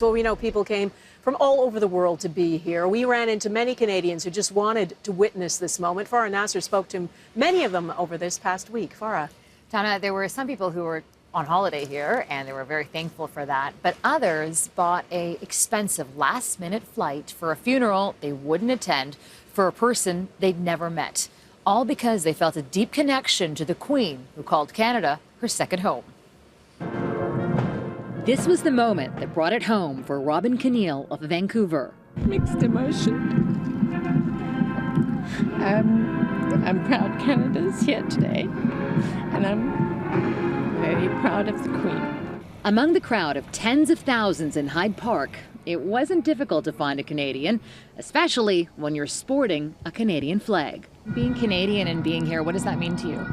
Well, we know people came from all over the world to be here. We ran into many Canadians who just wanted to witness this moment. Farah Nasser spoke to many of them over this past week. Farah. Donna, there were some people who were on holiday here, and they were very thankful for that. But others bought an expensive last-minute flight for a funeral they wouldn't attend for a person they'd never met, all because they felt a deep connection to the Queen, who called Canada her second home. This was the moment that brought it home for Robin Keneal of Vancouver. Mixed emotion. I'm proud Canada's here today, and I'm very proud of the Queen. Among the crowd of tens of thousands in Hyde Park, it wasn't difficult to find a Canadian, especially when you're sporting a Canadian flag. Being Canadian and being here, what does that mean to you?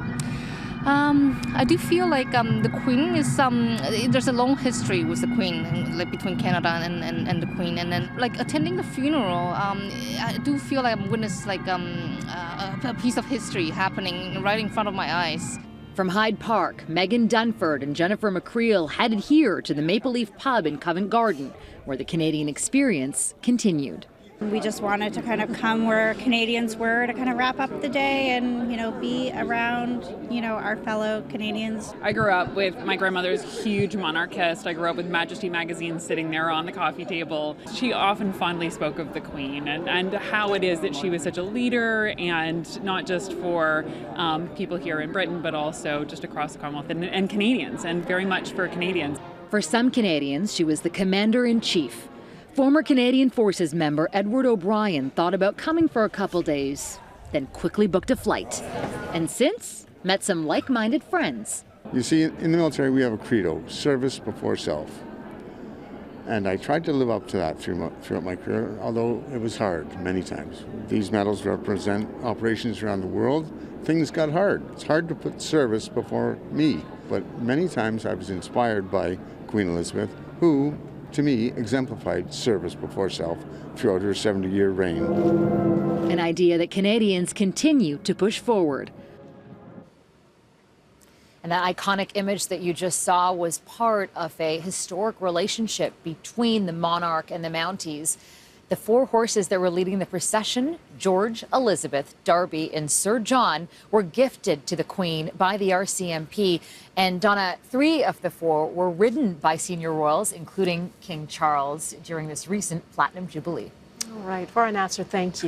I do feel like the Queen is there's a long history with the Queen, like between Canada and the Queen, and then like attending the funeral, I do feel like I'm witness like a piece of history happening right in front of my eyes. From Hyde Park, Megan Dunford and Jennifer McCreel headed here to the Maple Leaf Pub in Covent Garden, where the Canadian experience continued. We just wanted to kind of come where Canadians were to kind of wrap up the day and, be around, our fellow Canadians. I grew up with my grandmother's huge monarchist. I grew up with Majesty magazine sitting there on the coffee table. She often fondly spoke of the Queen and how it is that she was such a leader, and not just for people here in Britain, but also just across the Commonwealth and Canadians, and very much for Canadians. For some Canadians, she was the commander-in-chief. Former Canadian Forces member Edward O'Brien thought about coming for a couple days, then quickly booked a flight. And since, met some like-minded friends. You see, in the military, we have a credo, service before self. And I tried to live up to that throughout my career, although it was hard many times. These medals represent operations around the world. Things got hard. It's hard to put service before me. But many times I was inspired by Queen Elizabeth, who, to me, exemplified service before self throughout her 70-year reign. An idea that Canadians continue to push forward. And that iconic image that you just saw was part of a historic relationship between the monarch and the Mounties. The four horses that were leading the procession, George, Elizabeth, Darby, and Sir John, were gifted to the Queen by the RCMP. And Donna, 3 of the 4 were ridden by senior royals, including King Charles, during this recent Platinum Jubilee. All right, Farah Nasser, thank you.